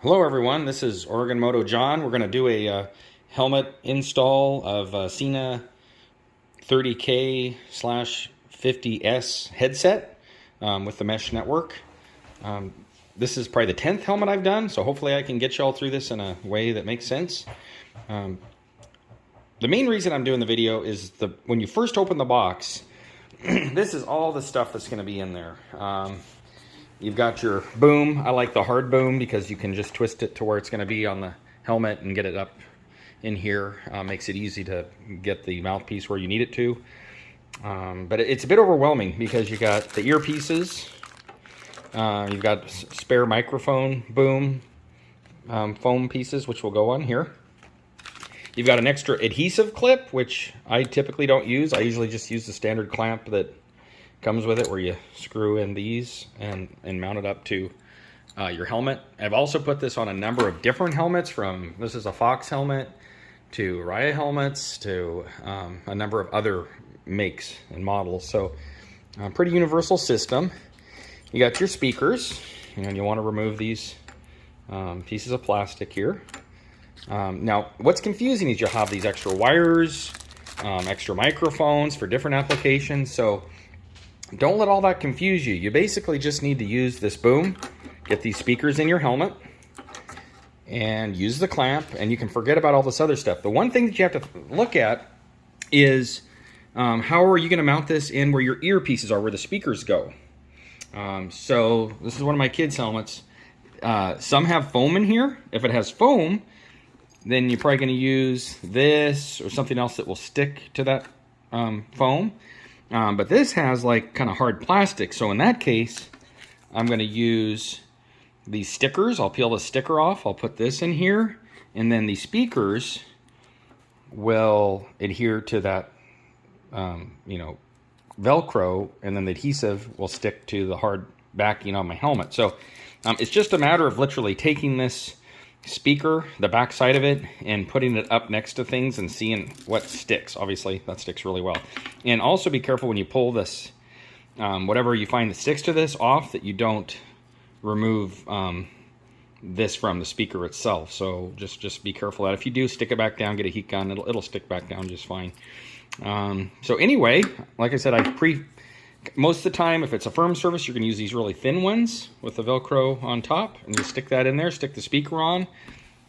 Hello everyone, this is Oregon Moto John. We're going to do a helmet install of Sena 30K/50S headset with the mesh network. This is probably the 10th helmet I've done, so hopefully I can get you all through this in a way that makes sense. The main reason I'm doing the video is when you first open the box, this is all the stuff that's going to be in there. You've got your boom. I like the hard boom because you can just twist it to where it's going to be on the helmet and get it up in here. Makes it easy to get the mouthpiece where you need it to. But it's a bit overwhelming because you got the earpieces. You've got spare microphone boom foam pieces, which will go on here. You've got an extra adhesive clip, which I typically don't use. I usually just use the standard clamp that comes with it, where you screw in these and mount it up to your helmet. I've also put this on a number of different helmets, this is a Fox helmet to Raya helmets to a number of other makes and models. So pretty universal system. You got your speakers, and you want to remove these pieces of plastic here. Now what's confusing is you have these extra wires, extra microphones for different applications. So don't let all that confuse you. You basically just need to use this boom, get these speakers in your helmet, and use the clamp, and you can forget about all this other stuff. The one thing that you have to look at is how are you going to mount this in where your earpieces are, where the speakers go. So this is one of my kids' helmets. Some have foam in here. If it has foam, then you're probably going to use this or something else that will stick to that foam. But this has like kind of hard plastic, so in that case I'm going to use these stickers. I'll peel the sticker off, I'll put this in here, and then the speakers will adhere to that Velcro, and then the adhesive will stick to the hard backing on my helmet. So it's just a matter of literally taking this speaker, the back side of it, and putting it up next to things and seeing what sticks. Obviously that sticks really well. And also be careful when you pull this whatever you find that sticks to this off, that you don't remove this from the speaker itself. So just be careful that if you do stick it back down, get a heat gun, it'll stick back down just fine. So anyway, like I said, most of the time, if it's a firm surface, you're going to use these really thin ones with the Velcro on top, and you stick that in there, stick the speaker on,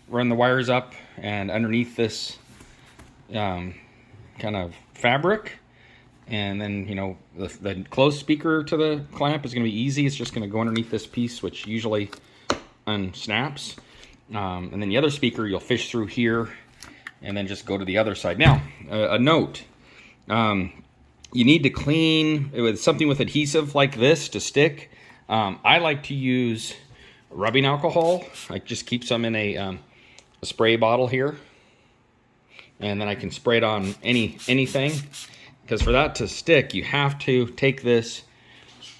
run the wires up and underneath this kind of fabric, and then the closed speaker to the clamp is going to be easy. It's just going to go underneath this piece, which usually unsnaps, and then the other speaker you'll fish through here and then just go to the other side. Now a note, you need to clean with something with adhesive like this to stick. I like to use rubbing alcohol. I just keep some in a spray bottle here, and then I can spray it on anything, because for that to stick, you have to take this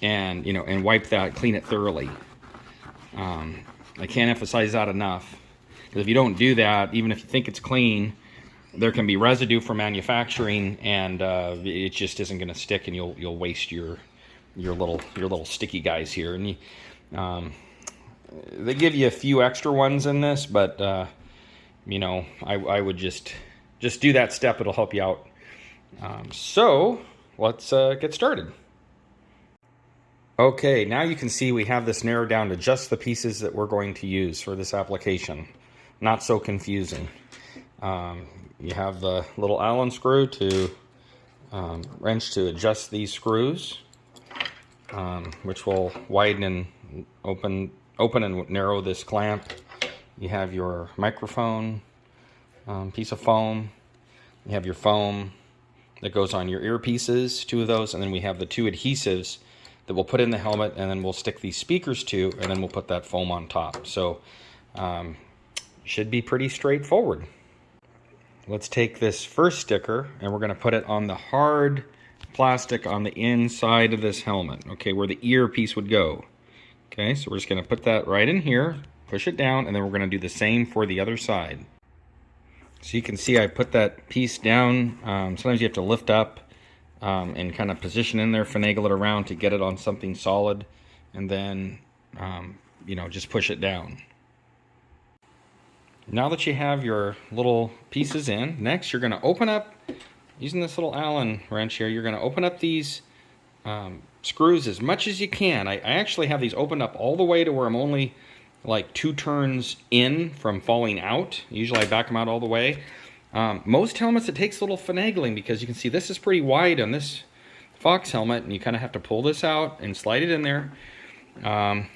and and wipe that, clean it thoroughly. I can't emphasize that enough, because if you don't do that, even if you think it's clean, there can be residue from manufacturing, and it just isn't going to stick, and you'll waste your little sticky guys here. And they give you a few extra ones in this, but I would just do that step. It'll help you out. So let's get started. Okay, now you can see we have this narrowed down to just the pieces that we're going to use for this application. Not so confusing. You have the little Allen screw to wrench to adjust these screws, which will widen and open and narrow this clamp. You have your microphone piece of foam. You have your foam that goes on your earpieces, 2 of those, and then we have the 2 adhesives that we'll put in the helmet, and then we'll stick these speakers to, and then we'll put that foam on top. So should be pretty straightforward. Let's take this first sticker, and we're going to put it on the hard plastic on the inside of this helmet, okay, where the earpiece would go. Okay, so we're just going to put that right in here, push it down, and then we're going to do the same for the other side. So you can see I put that piece down. Sometimes you have to lift up and kind of position in there, finagle it around to get it on something solid, and then just push it down. Now that you have your little pieces in, next you're going to open up, using this little Allen wrench here, you're going to open up these screws as much as you can. I actually have these opened up all the way to where I'm only like 2 turns in from falling out. Usually I back them out all the way. Most helmets, it takes a little finagling because you can see this is pretty wide on this Fox helmet, and you kind of have to pull this out and slide it in there.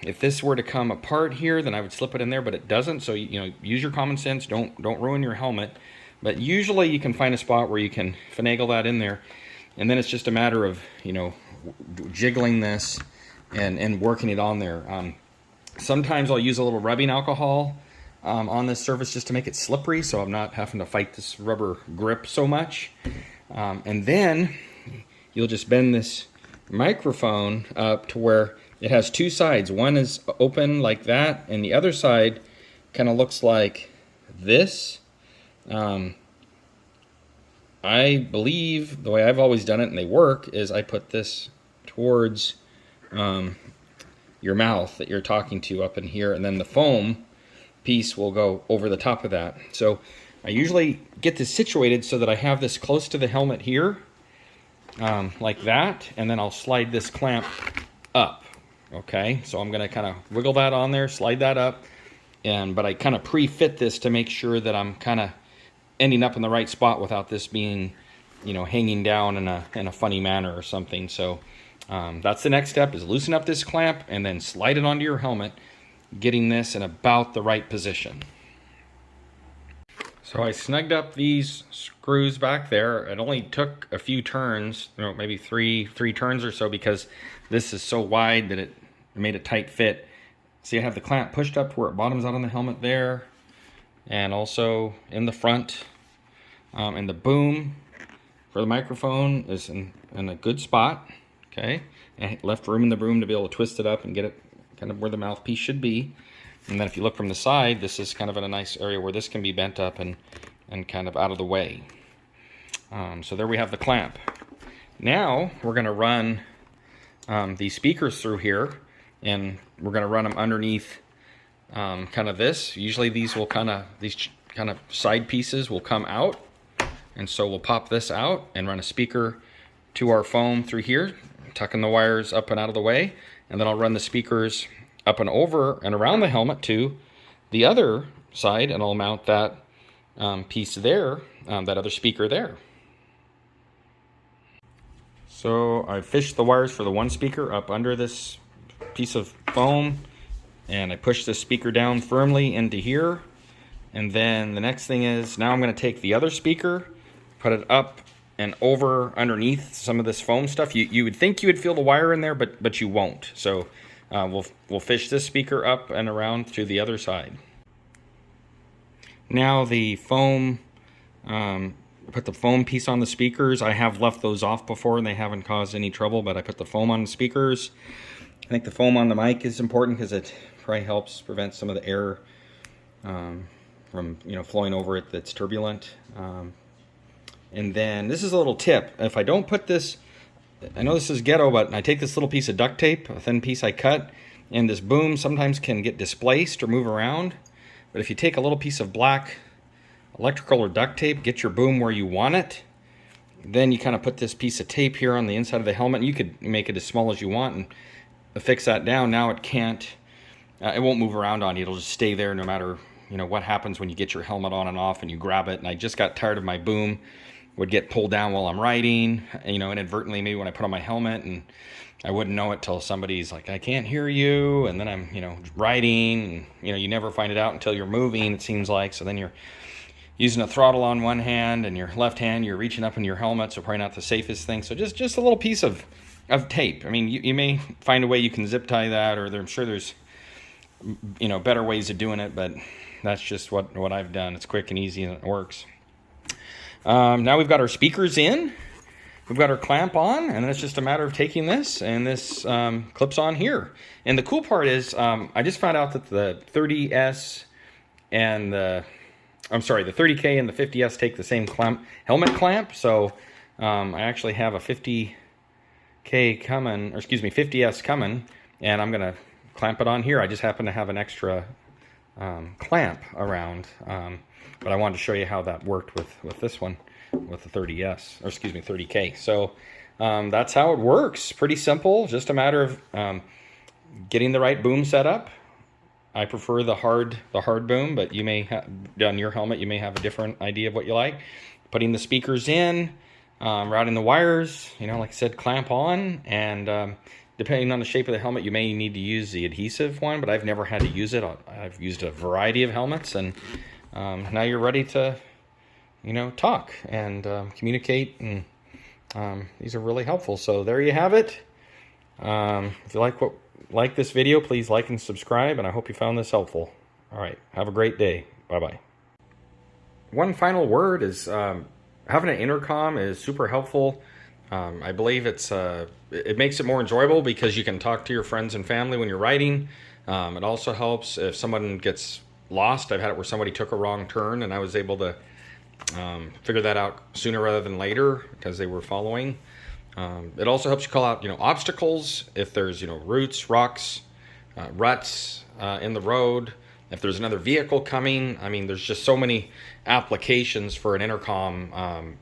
If this were to come apart here, then I would slip it in there, but it doesn't. So use your common sense. Don't ruin your helmet. But usually you can find a spot where you can finagle that in there, and then it's just a matter of jiggling this and working it on there. Sometimes I'll use a little rubbing alcohol on this surface just to make it slippery, so I'm not having to fight this rubber grip so much. And then you'll just bend this microphone up to where it has 2 sides. One is open like that, and the other side kind of looks like this. I believe the way I've always done it, and they work, is I put this towards your mouth that you're talking to up in here, and then the foam piece will go over the top of that. So I usually get this situated so that I have this close to the helmet here, like that, and then I'll slide this clamp up. Okay, so I'm going to kind of wiggle that on there, slide that up, but I kind of pre-fit this to make sure that I'm kind of ending up in the right spot without this being, hanging down in a funny manner or something. So that's the next step, is loosen up this clamp and then slide it onto your helmet, getting this in about the right position. So I snugged up these screws back there. It only took a few turns, maybe three turns or so, because this is so wide that it made a tight fit. See, I have the clamp pushed up to where it bottoms out on the helmet there, and also in the front. And the boom for the microphone is in a good spot. Okay, and I left room in the boom to be able to twist it up and get it kind of where the mouthpiece should be. And then if you look from the side, this is kind of in a nice area where this can be bent up and kind of out of the way. So there we have the clamp. Now we're going to run these speakers through here, and we're going to run them underneath kind of this. Usually these kind of side pieces will come out, and so we'll pop this out and run a speaker to our foam through here, tucking the wires up and out of the way, and then I'll run the speakers up and over and around the helmet to the other side, and I'll mount that piece there, that other speaker there. So I fished the wires for the one speaker up under this piece of foam, and I pushed this speaker down firmly into here. And then the next thing is, now I'm going to take the other speaker, put it up and over underneath some of this foam stuff. You would think you would feel the wire in there, but you won't. So we'll fish this speaker up and around to the other side. Now the foam, put the foam piece on the speakers. I have left those off before and they haven't caused any trouble, but I put the foam on the speakers. I think the foam on the mic is important because it probably helps prevent some of the air from flowing over it that's turbulent. And then this is a little tip. If I don't put this, I know this is ghetto, but I take this little piece of duct tape, a thin piece I cut, and this boom sometimes can get displaced or move around. But if you take a little piece of black electrical or duct tape, get your boom where you want it, then you kind of put this piece of tape here on the inside of the helmet. You could make it as small as you want and affix that down. Now it can't, it won't move around on you. It'll just stay there no matter what happens when you get your helmet on and off and you grab it. And I just got tired of my boom would get pulled down while I'm riding, inadvertently, maybe when I put on my helmet, and I wouldn't know it till somebody's like, I can't hear you, and then I'm, riding, and, you never find it out until you're moving, it seems like. So then you're using a throttle on one hand, and your left hand, you're reaching up in your helmet, so probably not the safest thing. So just a little piece of tape. I mean, you may find a way you can zip tie that, or I'm sure there's, better ways of doing it, but that's just what I've done. It's quick and easy, and it works. Now we've got our speakers in, we've got our clamp on, and then it's just a matter of taking this, and this clips on here. And the cool part is, I just found out that the 30S and the 30K and the 50S take the same helmet clamp. So I actually have a 50K coming, or excuse me, 50S coming, and I'm gonna clamp it on here. I just happen to have an extra clamp around, but I wanted to show you how that worked with this one, with the 30S, or excuse me, 30K. So that's how it works. Pretty simple, just a matter of getting the right boom set up. I prefer the hard boom, but you may have, on your helmet, you may have a different idea of what you like. Putting the speakers in, routing the wires, like I said, clamp on, and depending on the shape of the helmet, you may need to use the adhesive one, but I've never had to use it. I've used a variety of helmets, and now you're ready to, talk and communicate, and these are really helpful. So there you have it. If you like this video, please like and subscribe, and I hope you found this helpful. All right, have a great day. Bye-bye. One final word is having an intercom is super helpful. I believe it makes it more enjoyable because you can talk to your friends and family when you're riding. It also helps if someone gets lost. I've had it where somebody took a wrong turn, and I was able to figure that out sooner rather than later because they were following. It also helps you call out, obstacles if there's, roots, rocks, ruts in the road. If there's another vehicle coming, I mean, there's just so many applications for an intercom,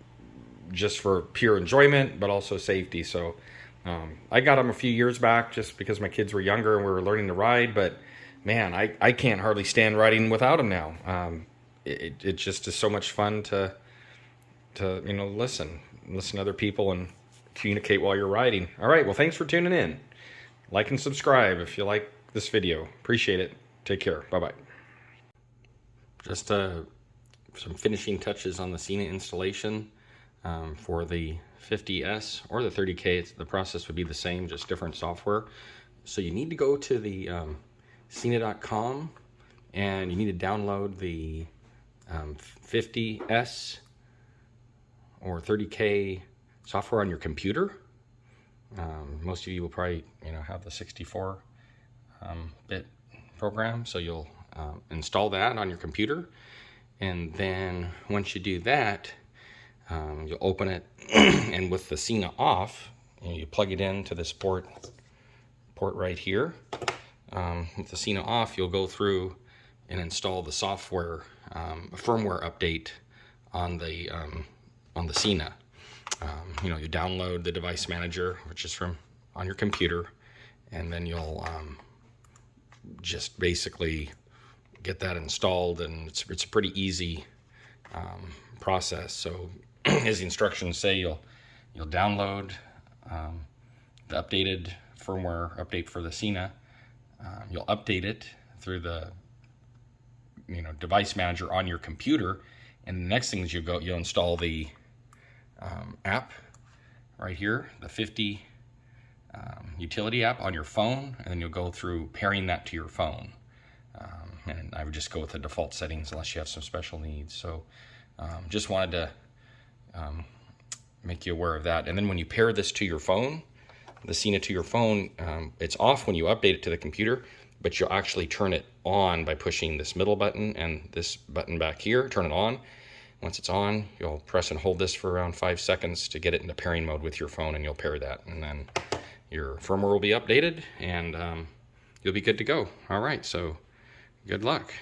just for pure enjoyment, but also safety. So I got them a few years back just because my kids were younger and we were learning to ride. But man, I can't hardly stand riding without them now. It just is so much fun to listen to other people and communicate while you're riding. All right, well, thanks for tuning in. Like and subscribe if you like this video. Appreciate it. Take care. Bye-bye. Just some finishing touches on the Sena installation for the 50S or the 30K. The process would be the same, just different software. So you need to go to the Sena.com and you need to download the 50S or 30K software on your computer. Most of you will probably have the 64-bit program, so you'll install that on your computer, and then once you do that, you'll open it and with the Sena off, you plug it into this port right here. With the Sena off, you'll go through and install the software, a firmware update on the Sena. You download the device manager, which is on your computer, and then you'll just basically get that installed, and it's a pretty easy process. So as the instructions say, you'll download the updated firmware update for the Sena. You'll update it through the device manager on your computer, and the next thing is you'll install the app right here, the 50 utility app on your phone, and then you'll go through pairing that to your phone. And I would just go with the default settings unless you have some special needs. So just wanted to make you aware of that. And then when you pair this to your phone, the Sena to your phone, it's off when you update it to the computer, but you'll actually turn it on by pushing this middle button and this button back here, turn it on. Once it's on, you'll press and hold this for around 5 seconds to get it into pairing mode with your phone, and you'll pair that, and then your firmware will be updated, and you'll be good to go. All right, so good luck.